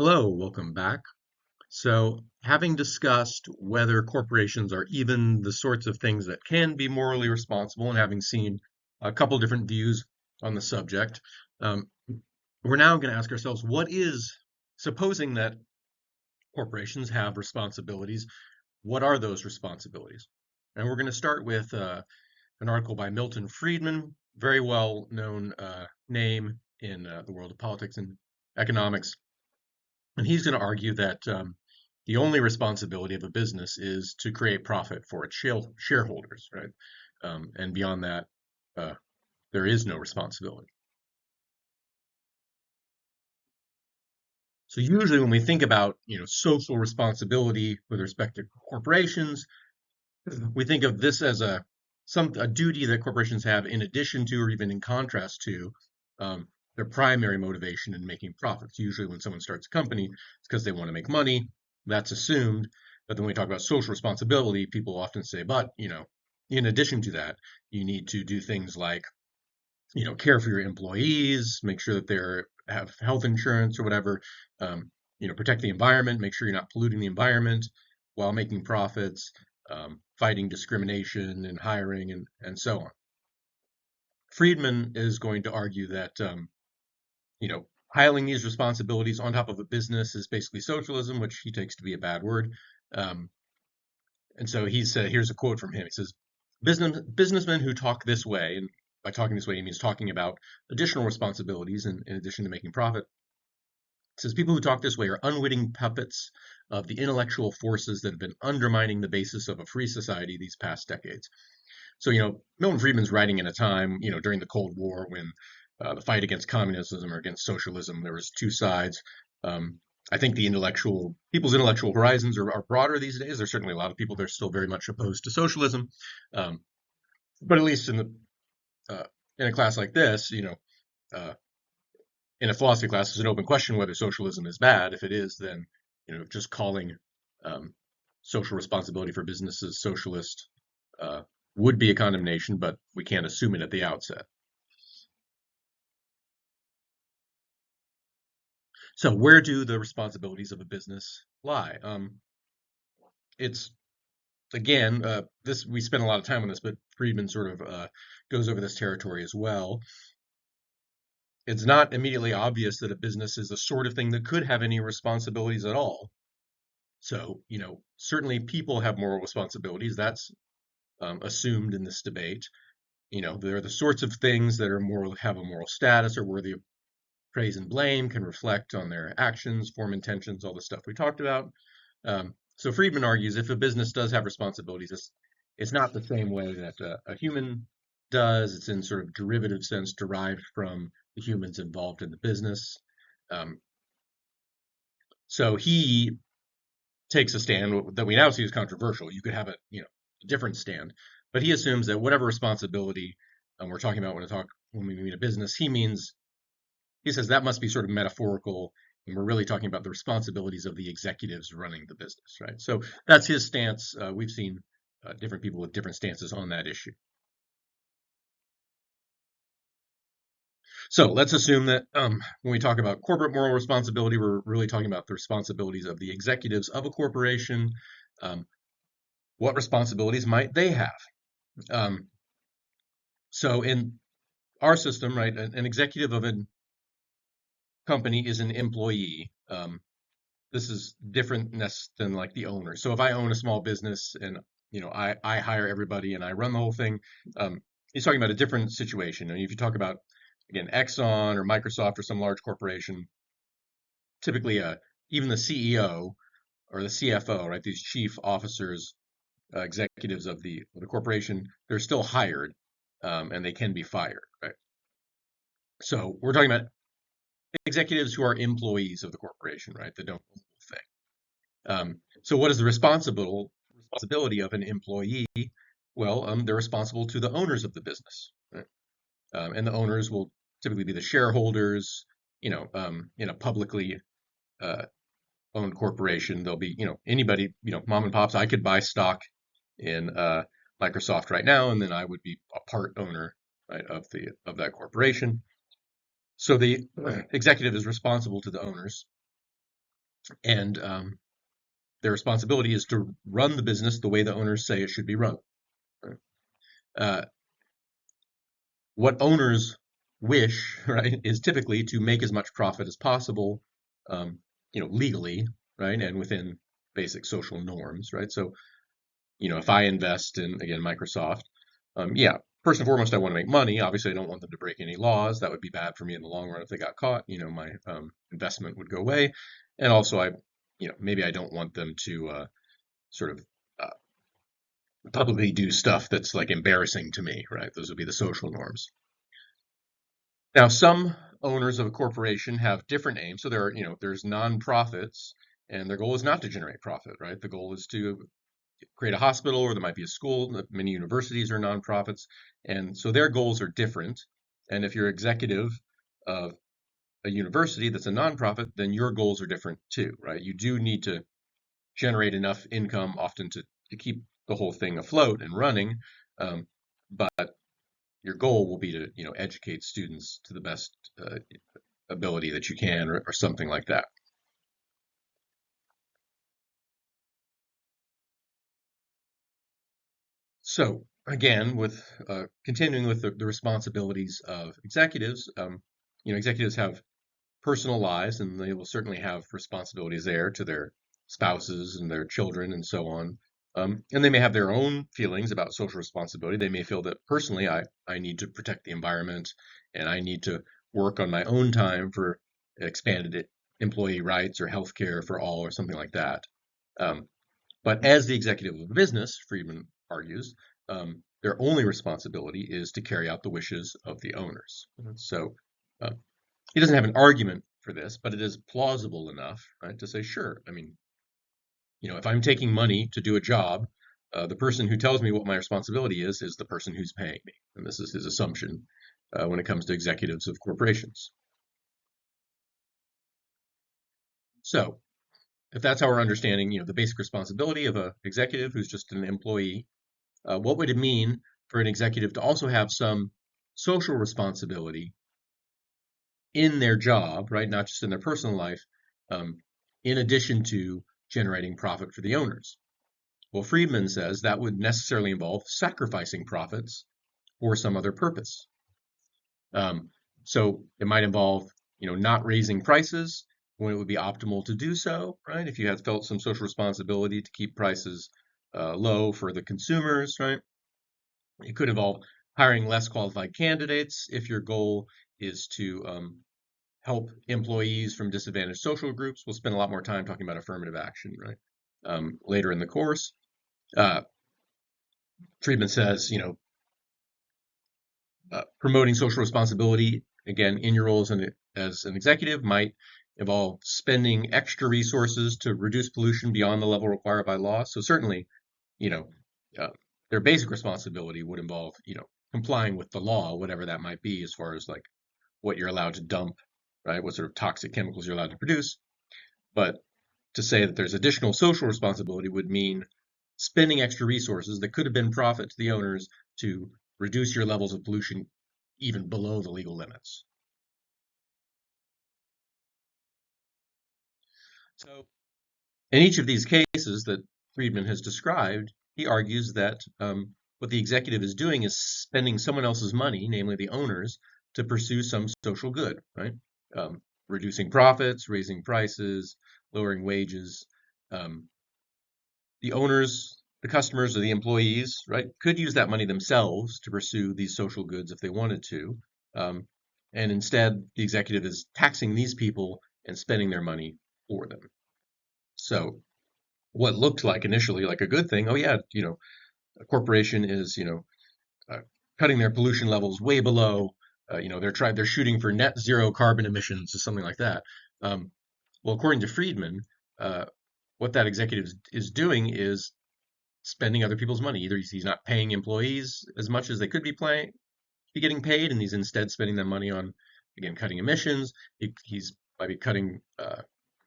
Hello, welcome back. So, having discussed whether corporations are even the sorts of things that can be morally responsible, and having seen a couple different views on the subject, um, we're now going to ask ourselves supposing that corporations have responsibilities, what are those responsibilities? And we're going to start with an article by Milton Friedman, very well known name in the world of politics and economics. And he's going to argue that the only responsibility of a business is to create profit for its shareholders, right? And beyond that, uh, there is no responsibility. So usually, when we think about social responsibility with respect to corporations, we think of this as a duty that corporations have in addition to, or even in contrast to, um, their primary motivation in making profits. Usually, when someone starts a company, it's because they want to make money. That's assumed. But then when we talk about social responsibility, people often say, but in addition to that, you need to do things like care for your employees, make sure that they have health insurance or whatever, protect the environment, make sure you're not polluting the environment while making profits, fighting discrimination in hiring, and so on. Friedman is going to argue that piling these responsibilities on top of a business is basically socialism, which he takes to be a bad word. Um, and so he said, here's a quote from him. He says, businessmen who talk this way, and by talking this way, he means talking about additional responsibilities in addition to making profit. It says people who talk this way are unwitting puppets of the intellectual forces that have been undermining the basis of a free society these past decades. So, Milton Friedman's writing in a time, during the Cold War when the fight against communism or against socialism, there was two sides. Um, I think people's intellectual horizons are broader these days. There's certainly a lot of people that are still very much opposed to socialism, um, but at least uh, in a class like this, uh, in a philosophy class, it's an open question whether socialism is bad. If it is, then just calling um, social responsibility for businesses socialist uh, would be a condemnation, but we can't assume it at the outset. So, where do the responsibilities of a business lie? It's again, this we spent a lot of time on this, but Friedman sort of goes over this territory as well. It's not immediately obvious that a business is the sort of thing that could have any responsibilities at all. So, certainly people have moral responsibilities. That's assumed in this debate. They're the sorts of things that have a moral status, or worthy of praise and blame, can reflect on their actions, form intentions, all the stuff we talked about. So Friedman argues if a business does have responsibilities, it's not the same way that a human does. It's in sort of derivative sense derived from the humans involved in the business. Um, so he takes a stand that we now see as controversial. You could have a different stand, but he assumes that whatever responsibility we're talking about when we mean a business, he says that must be sort of metaphorical, and we're really talking about the responsibilities of the executives running the business, right? So that's his stance. We've seen different people with different stances on that issue. So let's assume that when we talk about corporate moral responsibility, we're really talking about the responsibilities of the executives of a corporation. Um, what responsibilities might they have? Um, so in our system, right, an executive of a company is an employee. This is different than like the owner. So if I own a small business and I hire everybody and I run the whole thing, he's talking about a different situation. And if you talk about again Exxon or Microsoft or some large corporation, typically even the CEO or the CFO, right? These chief officers, executives of the corporation, they're still hired, and they can be fired, right? So we're talking about executives who are employees of the corporation, right? That don't own the whole thing. So what is the responsibility of an employee? Well, they're responsible to the owners of the business, right? And the owners will typically be the shareholders. In a publicly uh, owned corporation, there'll be anybody, mom and pops. I could buy stock in Microsoft right now, and then I would be a part owner, right, of that corporation. So the executive is responsible to the owners. and their responsibility is to run the business the way the owners say it should be run. Right? Uh, what owners wish, right, is typically to make as much profit as possible, um, legally, right, and within basic social norms, right? So, if I invest in, again, Microsoft, yeah, first and foremost, I want to make money. Obviously, I don't want them to break any laws. That would be bad for me in the long run if they got caught. My investment would go away, and also maybe I don't want them to sort of uh, publicly do stuff that's like embarrassing to me, right? Those would be the social norms. Now, some owners of a corporation have different aims. So there's nonprofits, and their goal is not to generate profit, right? The goal is to create a hospital, or there might be a school. Many universities are nonprofits, and so their goals are different. And if you're executive of a university that's a nonprofit, then your goals are different too, right? You do need to generate enough income often to keep the whole thing afloat and running. Um, but your goal will be to, educate students to the best ability that you can, or something like that. So again, with continuing with the responsibilities of executives, executives have personal lives, and they will certainly have responsibilities there to their spouses and their children and so on. And they may have their own feelings about social responsibility. They may feel that personally, I need to protect the environment, and I need to work on my own time for expanded employee rights or health care for all or something like that. Um, but as the executive of a business, Friedman argues, their only responsibility is to carry out the wishes of the owners. So uh, he doesn't have an argument for this, but it is plausible enough, right, to say, sure. I mean, if I'm taking money to do a job, the person who tells me what my responsibility is the person who's paying me, and this is his assumption when it comes to executives of corporations. So, if that's how we're understanding, the basic responsibility of an executive who's just an employee, what would it mean for an executive to also have some social responsibility in their job, right? Not just in their personal life, um, in addition to generating profit for the owners. Well, Friedman says that would necessarily involve sacrificing profits for some other purpose. Um, so it might involve, not raising prices when it would be optimal to do so, right? If you had felt some social responsibility to keep prices low for the consumers, right? It could involve hiring less qualified candidates if your goal is to help employees from disadvantaged social groups. We'll spend a lot more time talking about affirmative action, right? Later in the course. Uh, Friedman says, promoting social responsibility, again, in your role as an executive, might involve spending extra resources to reduce pollution beyond the level required by law. So certainly, you know, uh, their basic responsibility would involve, complying with the law, whatever that might be, as far as like what you're allowed to dump, right? What sort of toxic chemicals you're allowed to produce. But to say that there's additional social responsibility would mean spending extra resources that could have been profit to the owners to reduce your levels of pollution even below the legal limits. So, in each of these cases that Friedman has described, he argues that what the executive is doing is spending someone else's money, namely the owners, to pursue some social good, right? Reducing profits, raising prices, lowering wages. Um, the owners, the customers, or the employees, right, could use that money themselves to pursue these social goods if they wanted to. Um, and instead, the executive is taxing these people and spending their money for them. So what looked like initially like a good thing, oh yeah, a corporation is, uh, cutting their pollution levels way below, they're shooting for net zero carbon emissions or something like that. Um, well, according to Friedman, uh, what that executive is doing is spending other people's money. Either he's not paying employees as much as they could be getting paid, and he's instead spending that money on, again, cutting emissions. He's might be cutting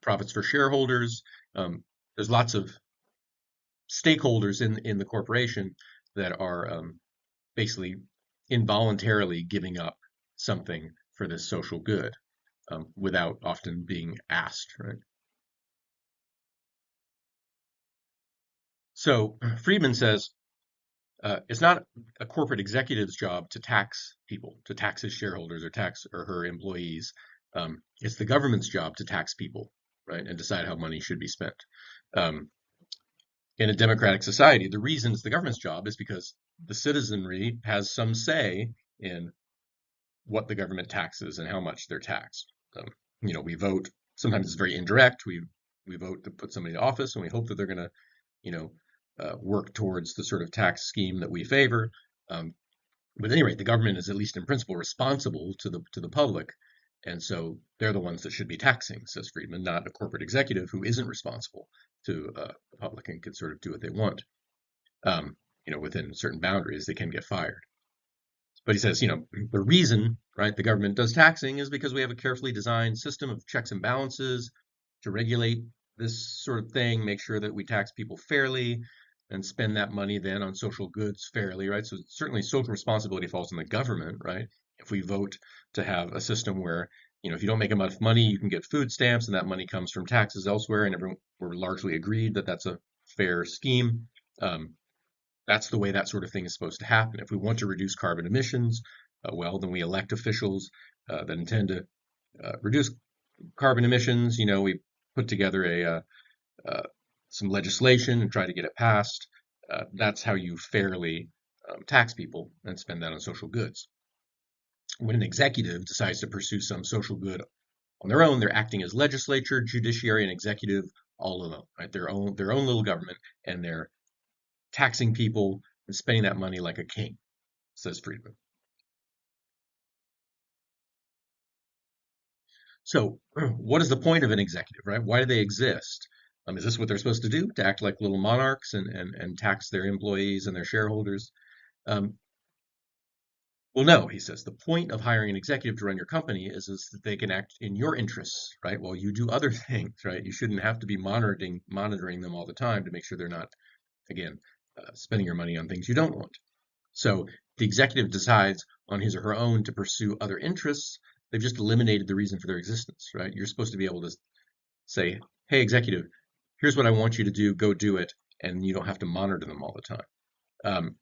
profits for shareholders. There's lots of stakeholders in the corporation that are basically involuntarily giving up something for this social good without often being asked, right? So Friedman says it's not a corporate executive's job to tax people, to tax his shareholders or tax or her employees. It's the government's job to tax people, right, and decide how money should be spent. Um, in a democratic society, the reason it's the government's job is because the citizenry has some say in what the government taxes and how much they're taxed. We vote. Sometimes it's very indirect. We vote to put somebody in office, and we hope that they're going to, you know, work towards the sort of tax scheme that we favor. Um, but at any rate, the government is at least in principle responsible to the public, and so they're the ones that should be taxing, says Friedman, not a corporate executive who isn't responsible to the public and can sort of do what they want. Um, within certain boundaries, they can get fired. But he says, the reason, right, the government does taxing is because we have a carefully designed system of checks and balances to regulate this sort of thing, make sure that we tax people fairly and spend that money then on social goods fairly, right? So certainly social responsibility falls on the government, right? If we vote to have a system where, if you don't make enough money, you can get food stamps and that money comes from taxes elsewhere, and everyone, we're largely agreed that that's a fair scheme. That's the way that sort of thing is supposed to happen. If we want to reduce carbon emissions, well, then we elect officials that intend to reduce carbon emissions. We put together some legislation and try to get it passed. That's how you fairly tax people and spend that on social goods. When an executive decides to pursue some social good on their own, they're acting as legislature, judiciary, and executive all alone, right? Their own little government, and they're taxing people and spending that money like a king, says Friedman. So, what is the point of an executive, right? Why do they exist? Is this what they're supposed to do? To act like little monarchs and tax their employees and their shareholders? Um, well, no, he says. The point of hiring an executive to run your company is that they can act in your interests, right? While you do other things, right? You shouldn't have to be monitoring them all the time to make sure they're not, again, spending your money on things you don't want. So the executive decides on his or her own to pursue other interests. They've just eliminated the reason for their existence, right? You're supposed to be able to say, hey, executive, here's what I want you to do, go do it, and you don't have to monitor them all the time.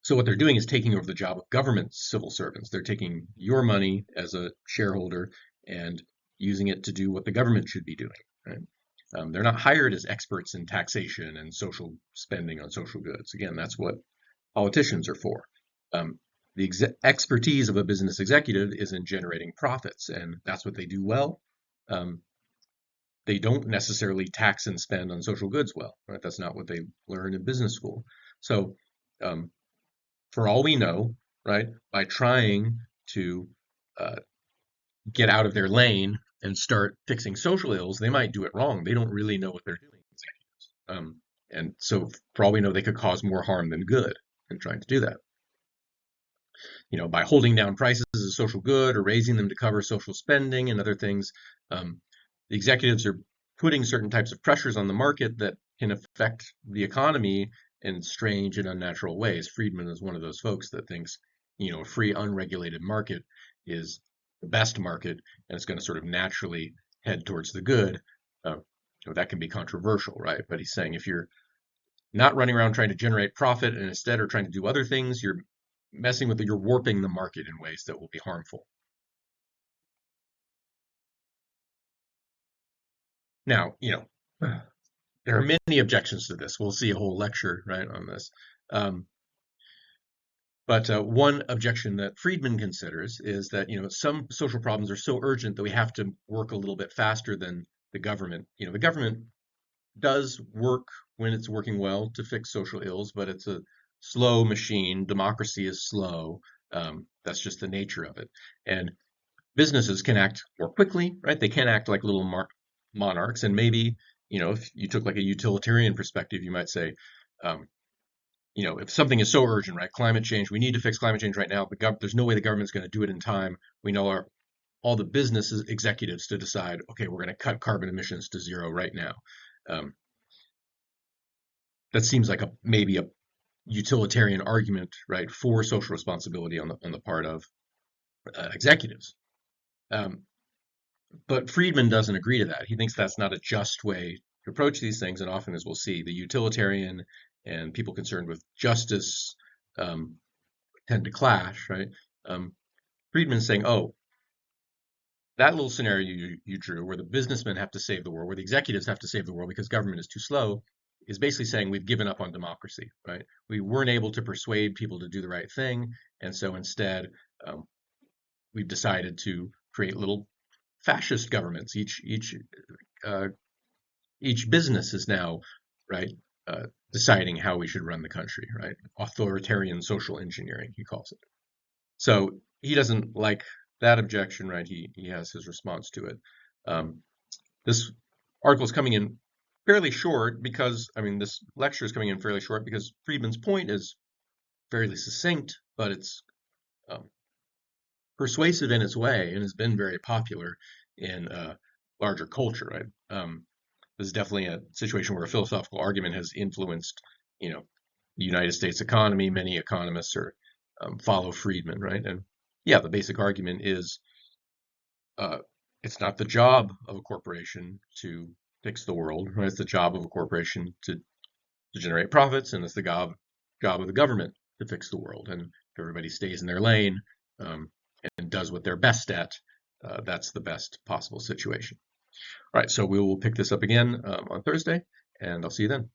So what they're doing is taking over the job of government civil servants. They're taking your money as a shareholder and using it to do what the government should be doing, right? They're not hired as experts in taxation and social spending on social goods. Again, that's what politicians are for. The expertise of a business executive is in generating profits, and that's what they do well. They don't necessarily tax and spend on social goods well, right? That's not what they learn in business school. So, for all we know, right, by trying to uh, get out of their lane and start fixing social ills, they might do it wrong. They don't really know what they're doing, executives. And so, for all we know, they could cause more harm than good in trying to do that. By holding down prices as a social good or raising them to cover social spending and other things, the executives are putting certain types of pressures on the market that can affect the economy in strange and unnatural ways. Friedman is one of those folks that thinks, a free, unregulated market is the best market, and it's going to sort of naturally head towards the good. That can be controversial, right? But he's saying if you're not running around trying to generate profit and instead are trying to do other things, you're warping the market in ways that will be harmful. Now, there are many objections to this. We'll see a whole lecture, right, on this. Um, but one objection that Friedman considers is that, some social problems are so urgent that we have to work a little bit faster than the government. The government does work when it's working well to fix social ills, but it's a slow machine. Democracy is slow. That's just the nature of it. And businesses can act more quickly, right? They can act like little monarchs. And maybe, if you took like a utilitarian perspective, you might say, um, if something is so urgent, right? Climate change, we need to fix climate change right now. There's no way the government's going to do it in time. We know all the business executives to decide, okay, we're going to cut carbon emissions to zero right now. Um, that seems like maybe a utilitarian argument, right, for social responsibility on the part of executives. But Friedman doesn't agree to that. He thinks that's not a just way to approach these things, and often, as we'll see, the utilitarian and people concerned with justice um, tend to clash, right? Um, Friedman's saying, oh, that little scenario you drew, where the businessmen have to save the world, where the executives have to save the world because government is too slow, is basically saying we've given up on democracy, right? We weren't able to persuade people to do the right thing, and so instead, um, we've decided to create little fascist governments. Uh, each business is now, right, uh, deciding how we should run the country, right? Authoritarian social engineering, he calls it. So he doesn't like that objection, right? He has his response to it. Um, this article is coming in fairly short because, I mean, this lecture is coming in fairly short because Friedman's point is fairly succinct, but it's um, persuasive in its way and has been very popular in larger culture, right? This is definitely a situation where a philosophical argument has influenced, you know, the United States economy. Many economists are follow Friedman, right? And yeah, the basic argument is uh, it's not the job of a corporation to fix the world, right? It's the job of a corporation to generate profits, and it's the job of the government to fix the world. And if everybody stays in their lane um, and does what they're best at, that's the best possible situation. All right, so we will pick this up again on Thursday, and I'll see you then.